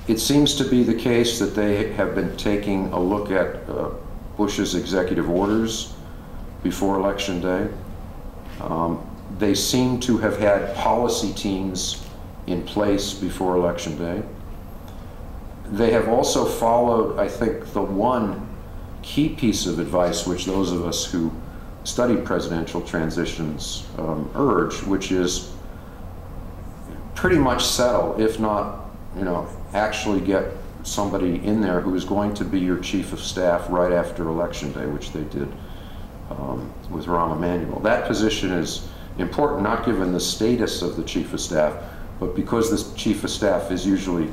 It seems to be the case that they have been taking a look at Bush's executive orders before Election Day. They seem to have had policy teams in place before Election Day. They have also followed, I think, the one key piece of advice which those of us who study presidential transitions urge, which is pretty much settle, if not, actually get somebody in there who is going to be your chief of staff right after Election Day, which they did with Rahm Emanuel. That position is important, not given the status of the chief of staff, but because this chief of staff is usually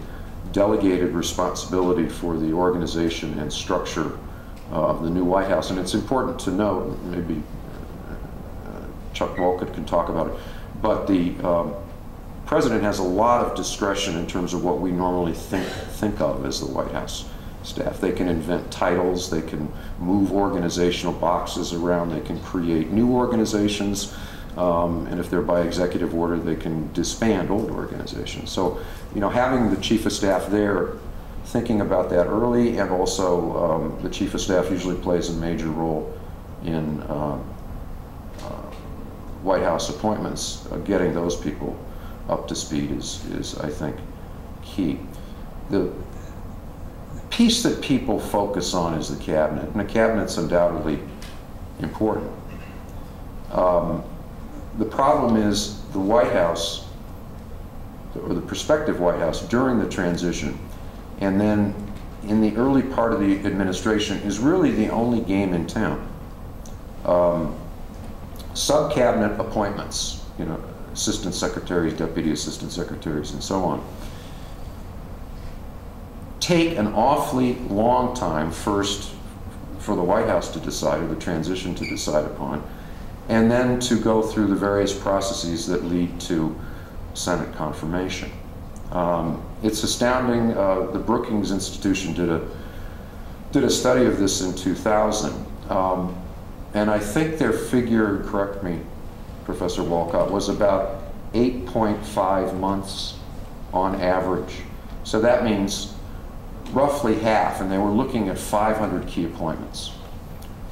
delegated responsibility for the organization and structure of the new White House. And it's important to note, maybe Chuck Wolcott can talk about it, but the president has a lot of discretion in terms of what we normally think of as the White House staff. They can invent titles, they can move organizational boxes around, they can create new organizations, and if they're by executive order, they can disband old organizations. So, having the chief of staff there, thinking about that early, and also the chief of staff usually plays a major role in White House appointments. Getting those people up to speed is I think, key. The piece that people focus on is the cabinet, and the cabinet's undoubtedly important. The problem is the White House, or the prospective White House during the transition, and then in the early part of the administration, is really the only game in town. Sub-cabinet appointments, assistant secretaries, deputy assistant secretaries, and so on, take an awfully long time first for the White House to decide, or the transition to decide upon, and then to go through the various processes that lead to Senate confirmation. It's astounding. The Brookings Institution did a study of this in 2000, and I think their figure, correct me, Professor Wolcott, was about 8.5 months on average. So that means roughly half, and they were looking at 500 key appointments.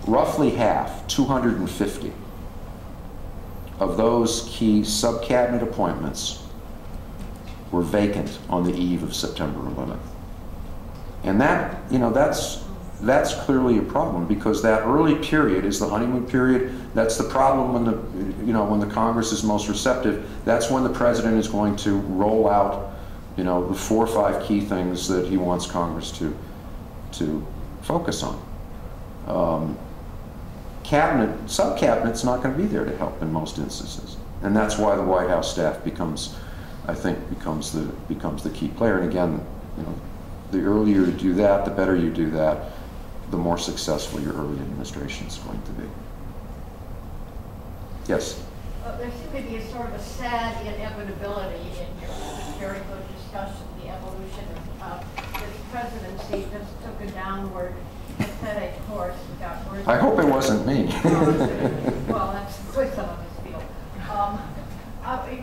Roughly half, 250, of those key sub-cabinet appointments were vacant on the eve of September 11th. And that, that's clearly a problem, because that early period is the honeymoon period. That's the problem when when the Congress is most receptive. That's when the president is going to roll out, the 4 or 5 key things that he wants Congress to focus on. Sub-cabinet's not going to be there to help in most instances, and that's why the White House staff becomes the key player. And again, the earlier you do that, the better you do that, the more successful your early administration is going to be. Yes? There seems to be a sort of a sad inevitability in your very good discussion, the evolution of this presidency just took a downward pathetic course. Got worse. I hope it wasn't me. Well, that's the way some of us feel.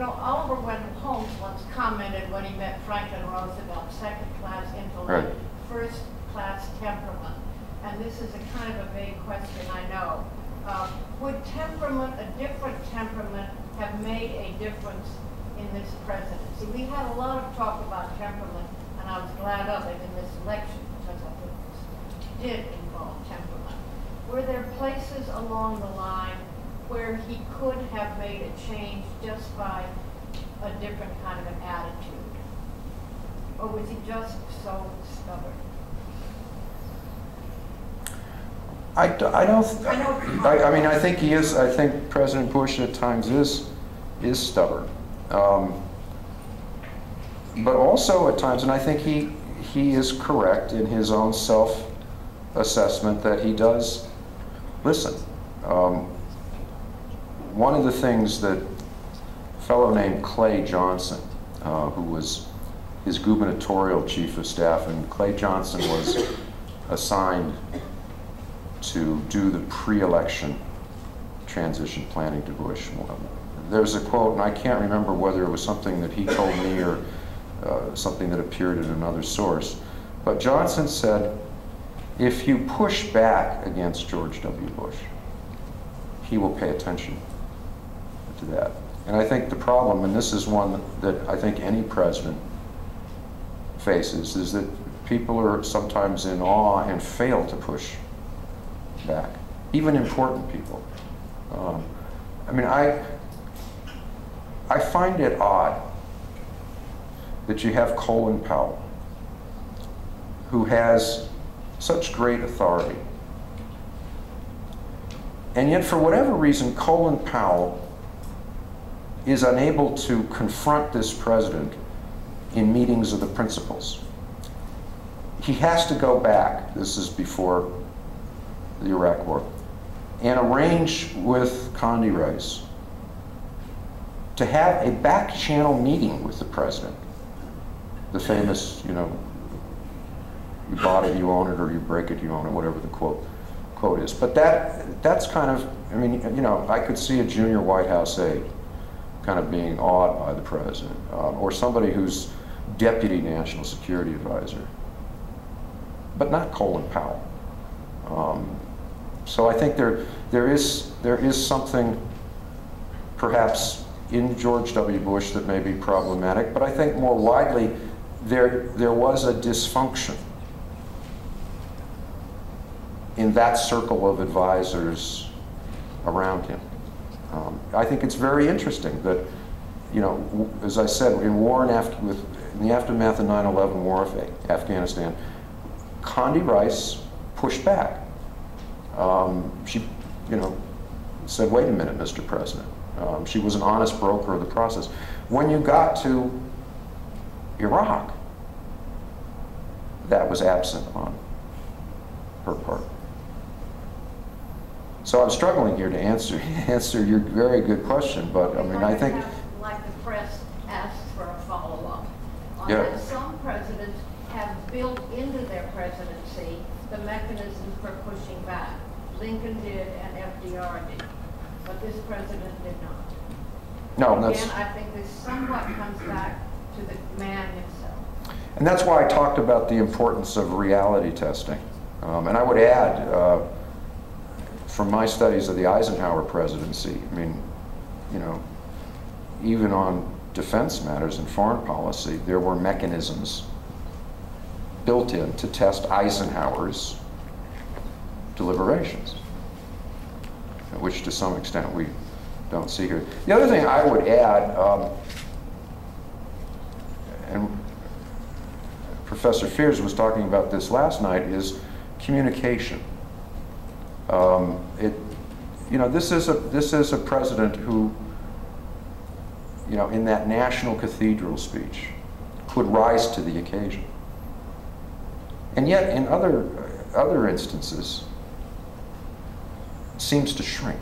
Oliver Wendell Holmes once commented when he met Franklin Roosevelt, second-class intellect, right, first-class temperament. And this is a kind of a vague question, I know. Would a different temperament, have made a difference in this presidency? We had a lot of talk about temperament, and I was glad of it in this election, because I think this did involve temperament. Were there places along the line where he could have made a change just by a different kind of an attitude? Or was he just so stubborn? I think he is. I think President Bush at times is stubborn, but also at times, and I think he is correct in his own self-assessment that he does listen. One of the things that a fellow named Clay Johnson, who was his gubernatorial chief of staff, and Clay Johnson was assigned to do the pre-election transition planning to Bush. There's a quote, and I can't remember whether it was something that he told me or something that appeared in another source. But Johnson said, if you push back against George W. Bush, he will pay attention to that. And I think the problem, and this is one that I think any president faces, is that people are sometimes in awe and fail to push back, even important people. I mean, I find it odd that you have Colin Powell, who has such great authority, and yet for whatever reason, Colin Powell is unable to confront this president in meetings of the principals. He has to go back, this is before the Iraq War, and arrange with Condi Rice to have a back channel meeting with the president. The famous, you know, you bought it, you own it, or you break it, you own it, whatever the quote is. But that's kind of, I mean, you know, I could see a junior White House aide kind of being awed by the president, or somebody who's deputy national security advisor, but not Colin Powell. So I think there is something perhaps in George W. Bush that may be problematic, but I think more widely there was a dysfunction in that circle of advisors around him. I think it's very interesting that, you know, as I said, in the aftermath of 9/11 war of Afghanistan, Condi Rice pushed back. She, you know, said, "Wait a minute, Mr. President." She was an honest broker of the process. When you got to Iraq, that was absent on her part. So I'm struggling here to answer your very good question, but I mean, I think, like the press asks for a follow-up on yeah. that some presidents have built into their presidency the mechanisms for pushing back. Lincoln did and FDR did, but this president did not. No, Again, that's, I think this somewhat comes back to the man himself. and that's why I talked about the importance of reality testing. And I would add, from my studies of the Eisenhower presidency, I mean, you know, even on defense matters and foreign policy, there were mechanisms built in to test Eisenhower's deliberations, which to some extent we don't see here. The other thing I would add, and Professor Fears was talking about this last night, is communication. You know, this is a president who, you know, in that National Cathedral speech, could rise to the occasion, and yet in other instances seems to shrink.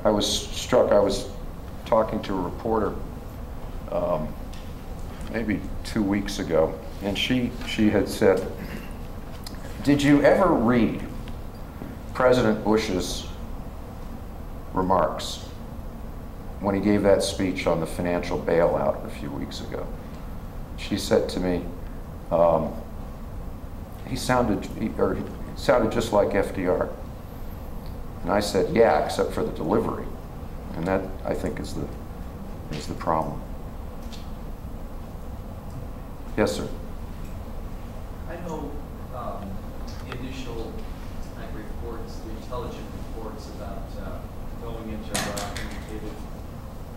I was struck. I was talking to a reporter maybe 2 weeks ago, and she had said, "Did you ever read President Bush's remarks when he gave that speech on the financial bailout a few weeks ago?" She said to me, he sounded just like FDR. And I said, "Yeah, except for the delivery." And that, I think, is the problem. Yes, sir. I know initial reports, the intelligence reports about going into Iraq indicated,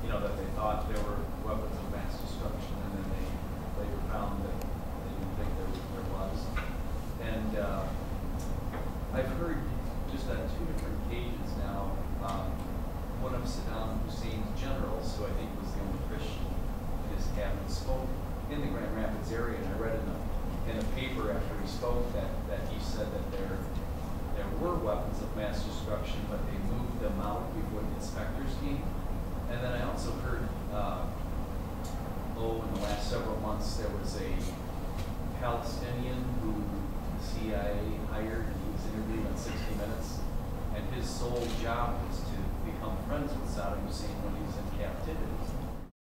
you know, that they thought there were weapons of mass destruction, and then they later found that they didn't think there was. And I've heard just on 2 different occasions now, one of Saddam Hussein's generals, who I think was the only Christian in his cabinet, spoke in the Grand Rapids area, and I read in a paper after he spoke that he said that there were weapons of mass destruction, but they moved them out before the inspectors came. And then I also heard, in the last several months, there was a Palestinian who the CIA hired, and he was interviewed on 60 Minutes, and his sole job was to become friends with Saddam Hussein when he was in captivity.